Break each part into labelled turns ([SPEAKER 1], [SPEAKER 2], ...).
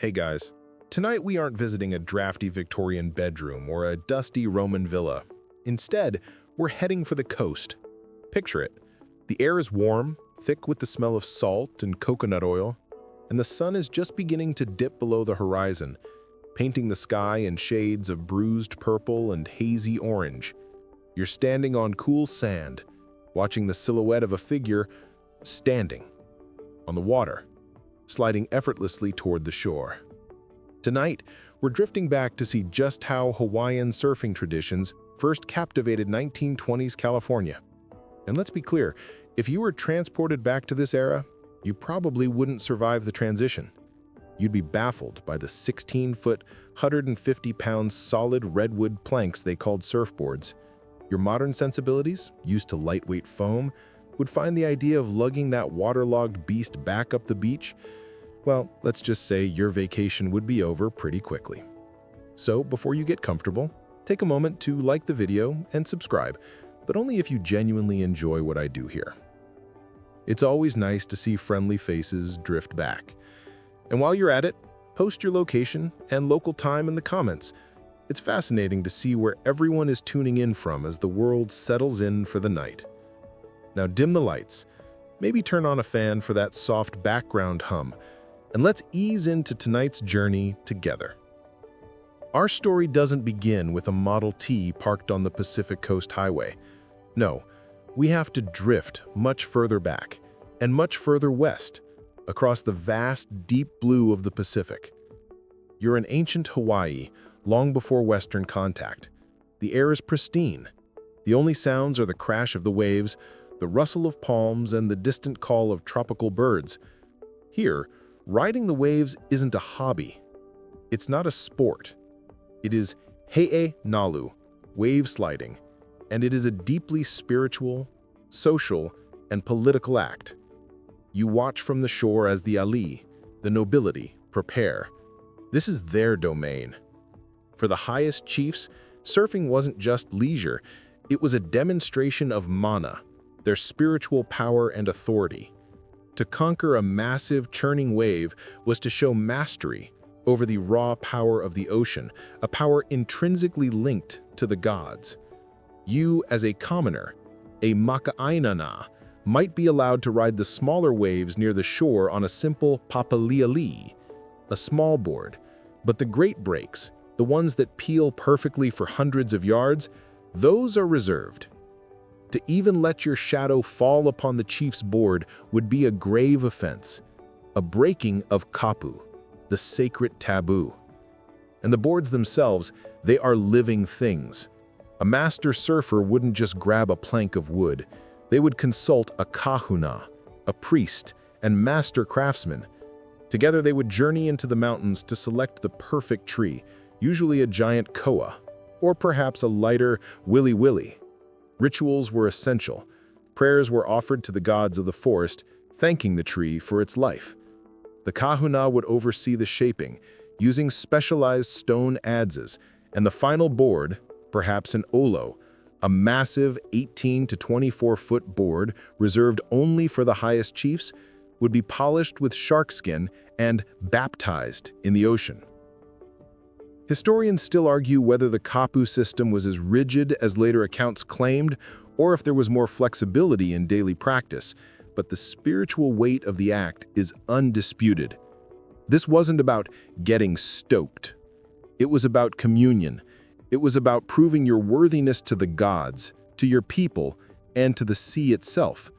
[SPEAKER 1] Hey guys, tonight we aren't visiting a drafty Victorian bedroom or a dusty Roman villa. Instead, we're heading for the coast. Picture it. The air is warm, thick with the smell of salt and coconut oil, and the sun is just beginning to dip below the horizon, painting the sky in shades of bruised purple and hazy orange. You're standing on cool sand, watching the silhouette of a figure standing on the water, sliding effortlessly toward the shore. Tonight, we're drifting back to see just how Hawaiian surfing traditions first captivated 1920s California. And let's be clear, if you were transported back to this era, you probably wouldn't survive the transition. You'd be baffled by the 16-foot, 150-pound solid redwood planks they called surfboards. Your modern sensibilities, used to lightweight foam, would find the idea of lugging that waterlogged beast back up the beach, well, let's just say your vacation would be over pretty quickly. So before you get comfortable, take a moment to like the video and subscribe, but only if you genuinely enjoy what I do here. It's always nice to see friendly faces drift back. And while you're at it, post your location and local time in the comments. It's fascinating to see where everyone is tuning in from as the world settles in for the night. Now dim the lights, maybe turn on a fan for that soft background hum, and let's ease into tonight's journey together. Our story doesn't begin with a Model T parked on the Pacific Coast Highway. No, we have to drift much further back and much further west, across the vast, deep blue of the Pacific. You're in ancient Hawaii, long before Western contact. The air is pristine. The only sounds are the crash of the waves, the rustle of palms, and the distant call of tropical birds. Here, riding the waves isn't a hobby. It's not a sport. It is he'e Nalu, wave sliding, and it is a deeply spiritual, social, and political act. You watch from the shore as the ali, the nobility, prepare. This is their domain. For the highest chiefs, surfing wasn't just leisure, it was a demonstration of mana, their spiritual power and authority. To conquer a massive, churning wave was to show mastery over the raw power of the ocean, a power intrinsically linked to the gods. You, as a commoner, a maka'ainana, might be allowed to ride the smaller waves near the shore on a simple papaliali, a small board, but the great breaks, the ones that peel perfectly for hundreds of yards, those are reserved. To even let your shadow fall upon the chief's board would be a grave offense, a breaking of kapu, the sacred taboo. And the boards themselves, they are living things. A master surfer wouldn't just grab a plank of wood. They would consult a kahuna, a priest, and master craftsman. Together they would journey into the mountains to select the perfect tree, usually a giant koa, or perhaps a lighter willy-willy. Rituals were essential. Prayers were offered to the gods of the forest, thanking the tree for its life. The kahuna would oversee the shaping, using specialized stone adzes, and the final board, perhaps an olo, a massive 18 to 24-foot board reserved only for the highest chiefs, would be polished with shark skin and baptized in the ocean. Historians still argue whether the kapu system was as rigid as later accounts claimed, or if there was more flexibility in daily practice, but the spiritual weight of the act is undisputed. This wasn't about getting stoked. It was about communion. It was about proving your worthiness to the gods, to your people, and to the sea itself.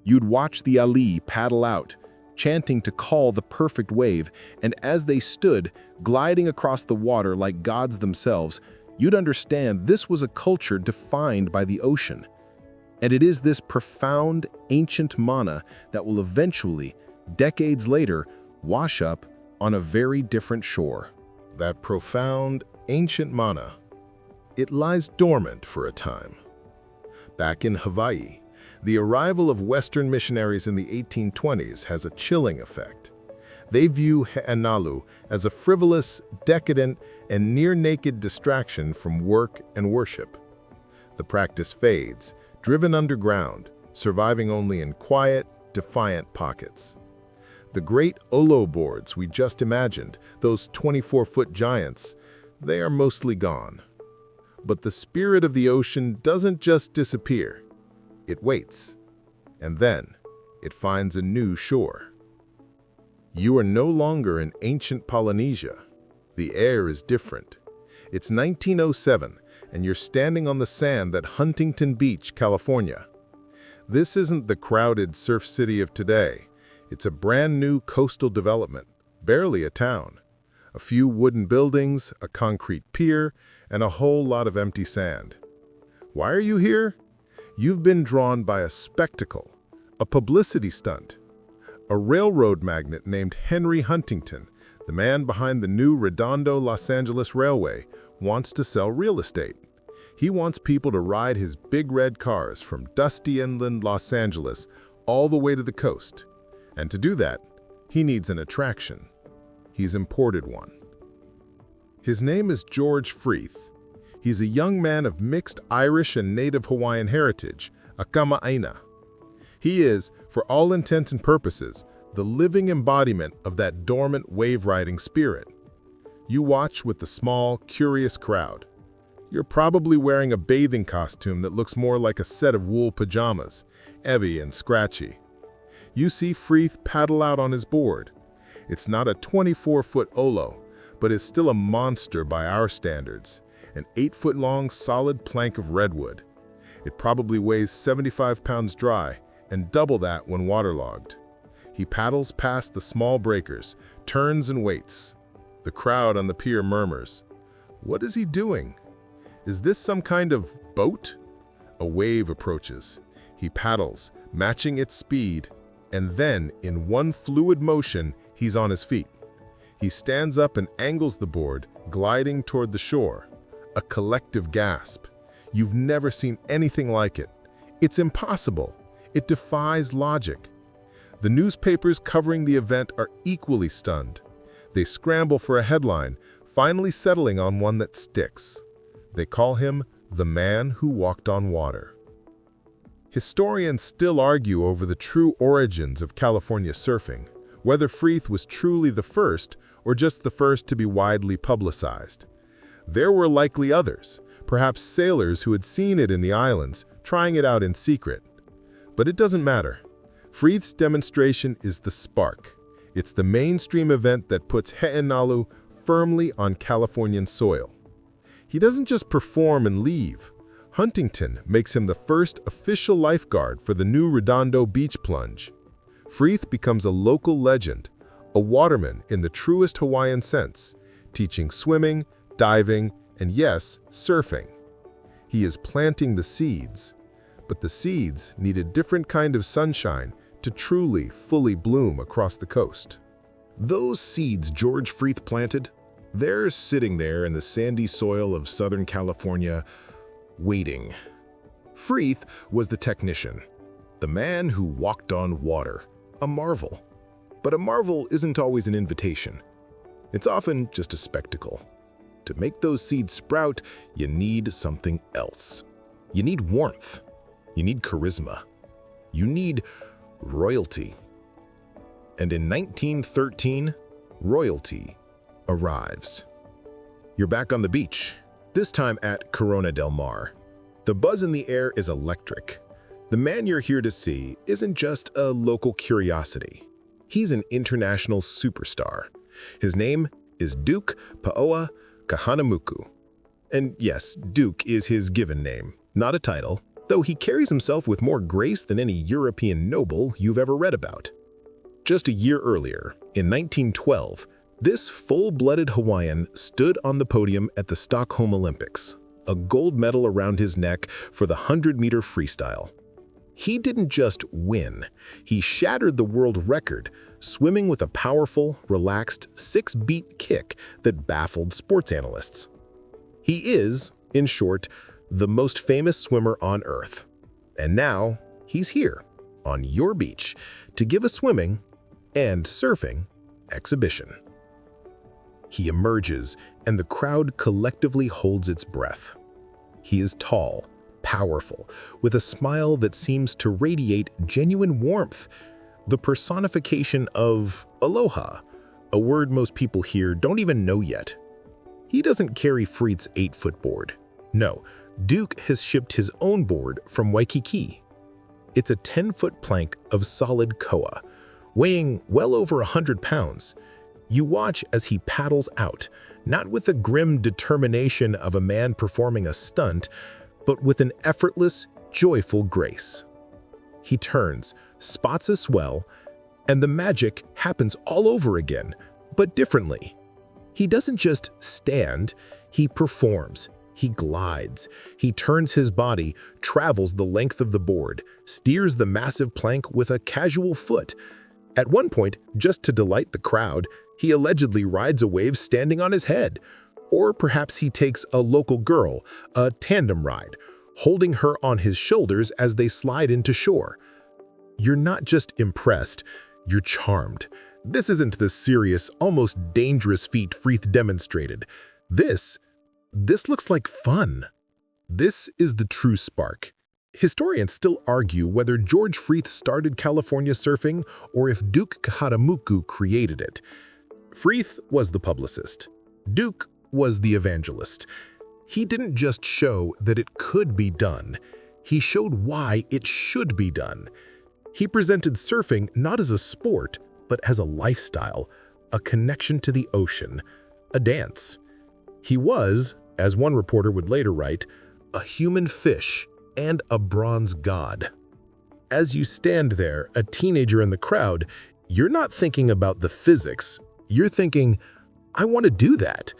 [SPEAKER 1] You'd watch the ali paddle out, chanting to call the perfect wave, and as they stood, gliding across the water like gods themselves, you'd understand this was a culture defined by the ocean. And it is this profound, ancient mana that will eventually, decades later, wash up on a very different shore. That profound, ancient mana, it lies dormant for a time. Back in Hawaii, the arrival of Western missionaries in the 1820s has a chilling effect. They view Nalu as a frivolous, decadent, and near-naked distraction from work and worship. The practice fades, driven underground, surviving only in quiet, defiant pockets. The great Olo boards we just imagined, those 24-foot giants, they are mostly gone. But the spirit of the ocean doesn't just disappear. It waits, and then it finds a new shore. You are no longer in ancient Polynesia. The air is different. It's 1907, and you're standing on the sand at Huntington Beach, California. This isn't the crowded surf city of today. It's a brand new coastal development, barely a town. A few wooden buildings, a concrete pier, and a whole lot of empty sand. Why are you here? You've been drawn by a spectacle, a publicity stunt. A railroad magnate named Henry Huntington, the man behind the new Redondo Los Angeles Railway, wants to sell real estate. He wants people to ride his big red cars from dusty inland Los Angeles all the way to the coast. And to do that, he needs an attraction. He's imported one. His name is George Freeth. He's a young man of mixed Irish and native Hawaiian heritage, a kama'aina. He is, for all intents and purposes, the living embodiment of that dormant wave-riding spirit. You watch with the small, curious crowd. You're probably wearing a bathing costume that looks more like a set of wool pajamas, heavy and scratchy. You see Freeth paddle out on his board. It's not a 24-foot Olo, but is still a monster by our standards, an 8-foot-long solid plank of redwood. It probably weighs 75 pounds dry, and double that when waterlogged. He paddles past the small breakers, turns and waits. The crowd on the pier murmurs. What is he doing? Is this some kind of boat? A wave approaches. He paddles, matching its speed, and then, in one fluid motion, he's on his feet. He stands up and angles the board, gliding toward the shore. A collective gasp. You've never seen anything like it. It's impossible. It defies logic. The newspapers covering the event are equally stunned. They scramble for a headline, finally settling on one that sticks. They call him the man who walked on water. Historians still argue over the true origins of California surfing, whether Freeth was truly the first or just the first to be widely publicized. There were likely others, perhaps sailors who had seen it in the islands, trying it out in secret. But it doesn't matter. Freeth's demonstration is the spark. It's the mainstream event that puts Nalu firmly on Californian soil. He doesn't just perform and leave. Huntington makes him the first official lifeguard for the new Redondo Beach plunge. Freeth becomes a local legend, a waterman in the truest Hawaiian sense, teaching swimming, diving, and yes, surfing. He is planting the seeds, but the seeds need a different kind of sunshine to truly, fully bloom across the coast. Those seeds George Freeth planted, they're sitting there in the sandy soil of Southern California, waiting. Freeth was the technician, the man who walked on water, a marvel. But a marvel isn't always an invitation. It's often just a spectacle. To make those seeds sprout, you need something else. You need warmth. You need charisma. You need royalty. And in 1913, royalty arrives. You're back on the beach, this time at Corona del Mar. The buzz in the air is electric. The man you're here to see isn't just a local curiosity. He's an international superstar. His name is Duke Paoa Kahanamoku. And yes, Duke is his given name, not a title, though he carries himself with more grace than any European noble you've ever read about. Just a year earlier, in 1912, this full-blooded Hawaiian stood on the podium at the Stockholm Olympics, a gold medal around his neck for the 100-meter freestyle. He didn't just win, he shattered the world record, swimming with a powerful, relaxed, 6-beat kick that baffled sports analysts. He is, in short, the most famous swimmer on Earth. And now, he's here, on your beach, to give a swimming and surfing exhibition. He emerges, and the crowd collectively holds its breath. He is tall, powerful, with a smile that seems to radiate genuine warmth, the personification of aloha, a word most people here don't even know yet. He doesn't carry Freeth's 8-foot board. No, Duke has shipped his own board from Waikiki. It's a 10-foot plank of solid koa, weighing well over 100 pounds. You watch as he paddles out, not with the grim determination of a man performing a stunt, but with an effortless, joyful grace. He turns, spots a swell, and the magic happens all over again, but differently. He doesn't just stand, he performs. He glides. He turns his body, travels the length of the board, steers the massive plank with a casual foot. At one point, just to delight the crowd, he allegedly rides a wave standing on his head. Or perhaps he takes a local girl, a tandem ride, holding her on his shoulders as they slide into shore. You're not just impressed, you're charmed. This isn't the serious, almost dangerous feat Freeth demonstrated. This looks like fun. This is the true spark. Historians still argue whether George Freeth started California surfing or if Duke Kahanamoku created it. Freeth was the publicist. Duke was the evangelist. He didn't just show that it could be done. He showed why it should be done. He presented surfing not as a sport, but as a lifestyle, a connection to the ocean, a dance. He was, as one reporter would later write, a human fish and a bronze god. As you stand there, a teenager in the crowd, you're not thinking about the physics. You're thinking, I want to do that.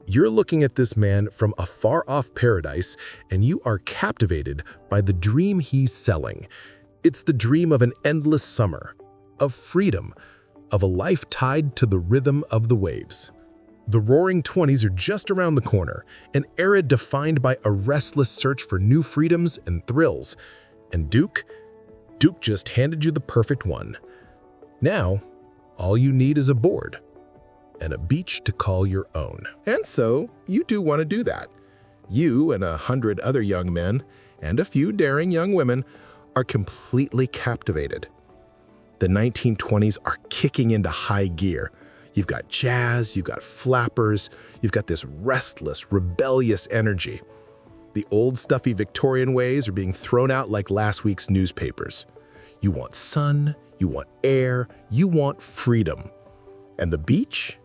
[SPEAKER 1] You're looking at this man from a far-off paradise, and you are captivated by the dream he's selling. It's the dream of an endless summer, of freedom, of a life tied to the rhythm of the waves. The roaring 20s are just around the corner, an era defined by a restless search for new freedoms and thrills. And Duke just handed you the perfect one. Now, all you need is a board and a beach to call your own. And so, you do want to do that. You and 100 other young men and a few daring young women are completely captivated. The 1920s are kicking into high gear. You've got jazz, you've got flappers, you've got this restless, rebellious energy. The old stuffy Victorian ways are being thrown out like last week's newspapers. You want sun, you want air, you want freedom. And the beach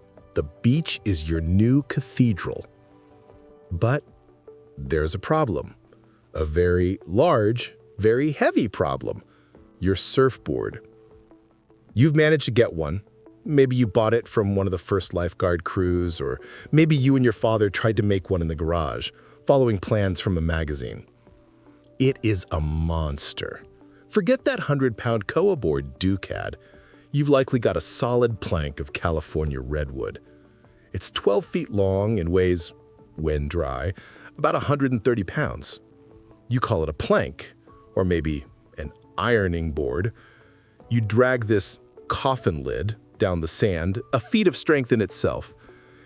[SPEAKER 1] is your new cathedral. But there's a problem. A very large, very heavy problem. Your surfboard. You've managed to get one. Maybe you bought it from one of the first lifeguard crews, or maybe you and your father tried to make one in the garage, following plans from a magazine. It is a monster. Forget that 100-pound koa board Duke had. You've likely got a solid plank of California redwood. It's 12 feet long and weighs, when dry, about 130 pounds. You call it a plank, or maybe an ironing board. You drag this coffin lid down the sand, a feat of strength in itself.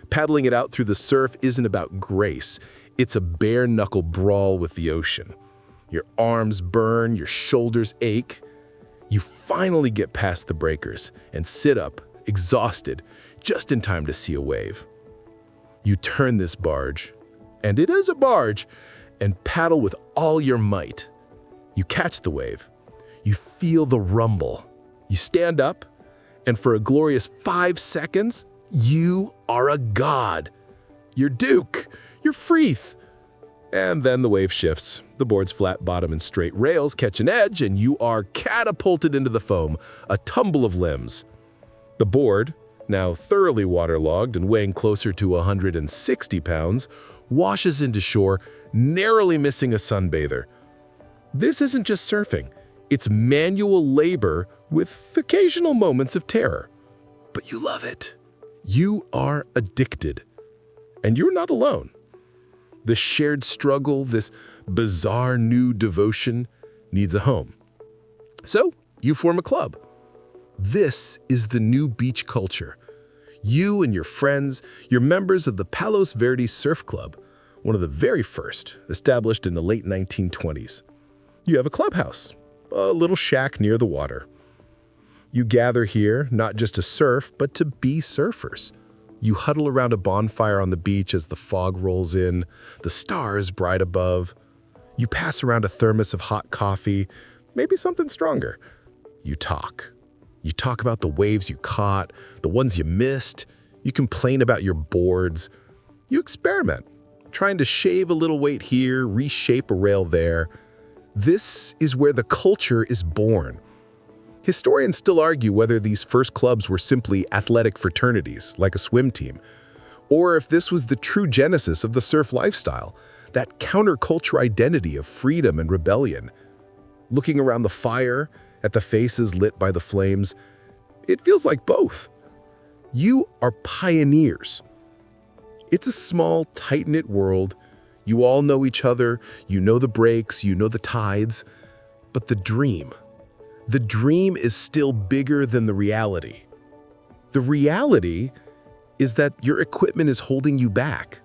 [SPEAKER 1] Paddling it out through the surf isn't about grace. It's a bare-knuckle brawl with the ocean. Your arms burn, your shoulders ache. You finally get past the breakers and sit up, exhausted, just in time to see a wave. You turn this barge, and it is a barge, and paddle with all your might. You catch the wave. You feel the rumble. You stand up, and for a glorious 5 seconds, you are a god. You're Duke. You're Freeth. And then the wave shifts. The board's flat bottom and straight rails catch an edge, and you are catapulted into the foam, a tumble of limbs. The board, now thoroughly waterlogged and weighing closer to 160 pounds, washes into shore, narrowly missing a sunbather. This isn't just surfing. It's manual labor with occasional moments of terror. But you love it. You are addicted. And you're not alone. The shared struggle, this bizarre new devotion, needs a home. So you form a club. This is the new beach culture. You and your friends, you're members of the Palos Verdes Surf Club, one of the very first, established in the late 1920s. You have a clubhouse, a little shack near the water. You gather here not just to surf, but to be surfers. You huddle around a bonfire on the beach as the fog rolls in, the stars bright above. You pass around a thermos of hot coffee, maybe something stronger. You talk. You talk about the waves you caught, the ones you missed. You complain about your boards. You experiment, trying to shave a little weight here, reshape a rail there. This is where the culture is born. Historians still argue whether these first clubs were simply athletic fraternities, like a swim team, or if this was the true genesis of the surf lifestyle, that counterculture identity of freedom and rebellion. Looking around the fire, at the faces lit by the flames, it feels like both. You are pioneers. It's a small, tight-knit world. You all know each other, you know the breaks, you know the tides. But the dream is still bigger than the reality. The reality is that your equipment is holding you back.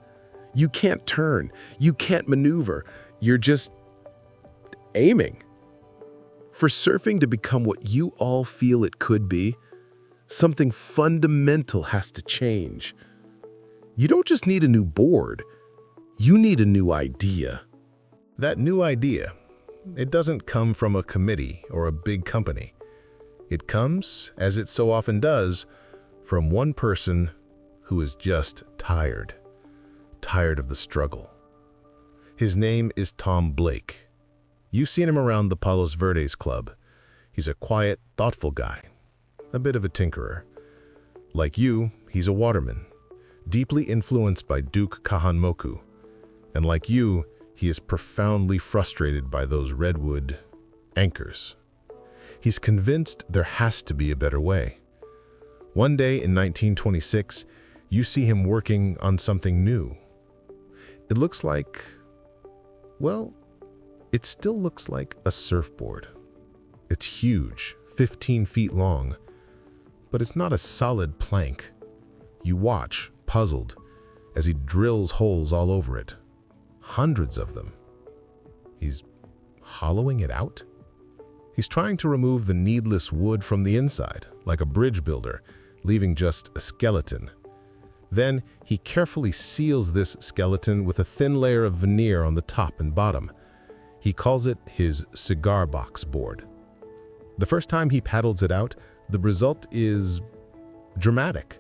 [SPEAKER 1] You can't turn, you can't maneuver, you're just aiming. For surfing to become what you all feel it could be, something fundamental has to change. You don't just need a new board, you need a new idea. That new idea, it doesn't come from a committee or a big company. It comes, as it so often does, from one person who is just tired of the struggle. His name is Tom Blake. You've seen him around the Palos Verdes Club. He's a quiet, thoughtful guy, a bit of a tinkerer. Like you, he's a waterman, deeply influenced by Duke Kahanamoku. And like you, he is profoundly frustrated by those redwood anchors. He's convinced there has to be a better way. One day in 1926, you see him working on something new. It looks like, well, it still looks like a surfboard. It's huge, 15 feet long, but it's not a solid plank. You watch, puzzled, as he drills holes all over it. Hundreds of them. He's hollowing it out? He's trying to remove the needless wood from the inside, like a bridge builder, leaving just a skeleton. Then he carefully seals this skeleton with a thin layer of veneer on the top and bottom. He calls it his cigar box board. The first time he paddles it out, the result is dramatic.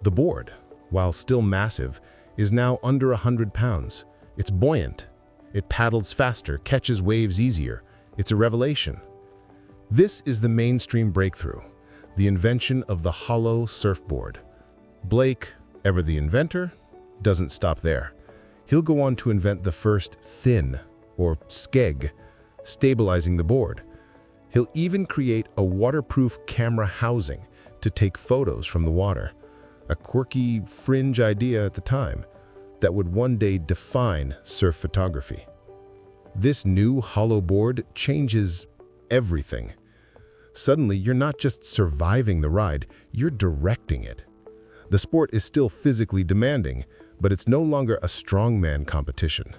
[SPEAKER 1] The board, while still massive, is now under 100 pounds. It's buoyant. It paddles faster, catches waves easier. It's a revelation. This is the mainstream breakthrough, the invention of the hollow surfboard. Blake, ever the inventor, doesn't stop there. He'll go on to invent the first thin, or skeg, stabilizing the board. He'll even create a waterproof camera housing to take photos from the water, a quirky fringe idea at the time that would one day define surf photography. This new hollow board changes everything. Suddenly, you're not just surviving the ride, you're directing it. The sport is still physically demanding, but it's no longer a strongman competition.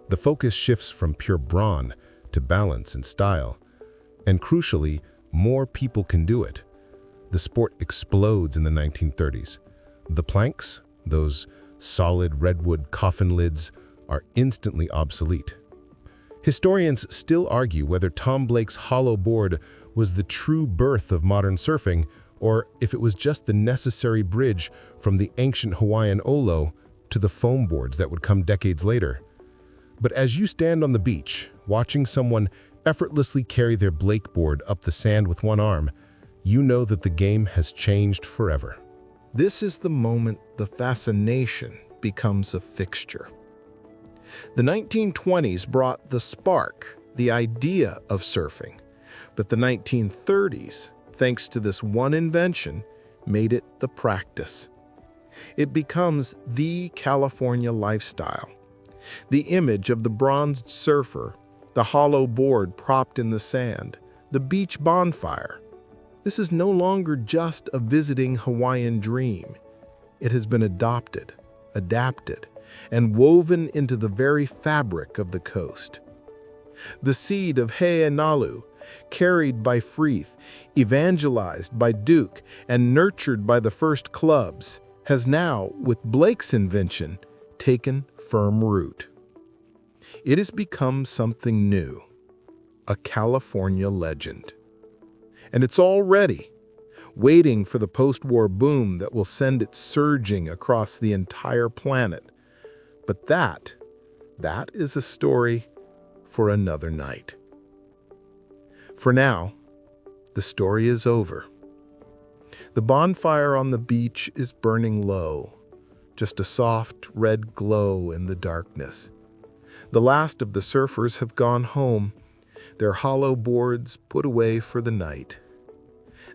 [SPEAKER 1] The focus shifts from pure brawn to balance and style. And crucially, more people can do it. The sport explodes in the 1930s. The planks, those solid redwood coffin lids, are instantly obsolete. Historians still argue whether Tom Blake's hollow board was the true birth of modern surfing or if it was just the necessary bridge from the ancient Hawaiian olo to the foam boards that would come decades later. But as you stand on the beach, watching someone effortlessly carry their Blake board up the sand with one arm, you know that the game has changed forever. This is the moment the fascination becomes a fixture. The 1920s brought the spark, the idea of surfing, but the 1930s, thanks to this one invention, made it the practice. It becomes the California lifestyle. The image of the bronzed surfer, the hollow board propped in the sand, the beach bonfire. This is no longer just a visiting Hawaiian dream. It has been adopted, adapted, and woven into the very fabric of the coast. The seed of Nalu carried by Freeth, evangelized by Duke, and nurtured by the first clubs, has now, with Blake's invention, taken firm root. It has become something new, a California legend. And it's already waiting for the post-war boom that will send it surging across the entire planet. But that is a story for another night. For now, the story is over. The bonfire on the beach is burning low, just a soft red glow in the darkness. The last of the surfers have gone home, their hollow boards put away for the night.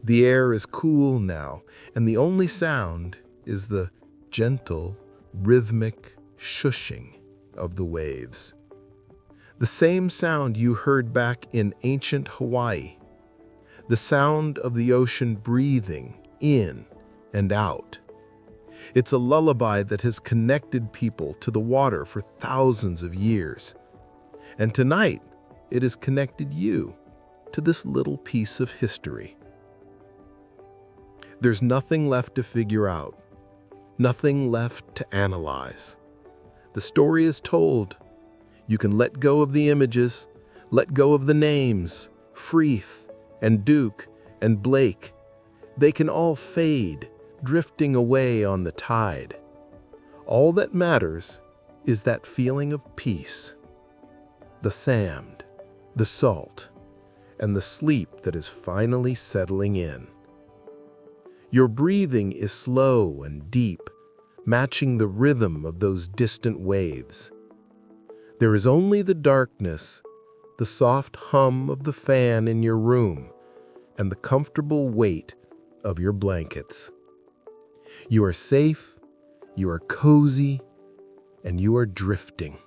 [SPEAKER 1] The air is cool now, and the only sound is the gentle, rhythmic shushing of the waves. The same sound you heard back in ancient Hawaii, the sound of the ocean breathing in and out. It's a lullaby that has connected people to the water for thousands of years. And tonight, it has connected you to this little piece of history. There's nothing left to figure out, nothing left to analyze. The story is told. You can let go of the images, let go of the names, Freeth and Duke and Blake. They can all fade, drifting away on the tide. All that matters is that feeling of peace, the sand, the salt, and the sleep that is finally settling in. Your breathing is slow and deep, matching the rhythm of those distant waves. There is only the darkness, the soft hum of the fan in your room, and the comfortable weight of your blankets. You are safe, you are cozy, and you are drifting.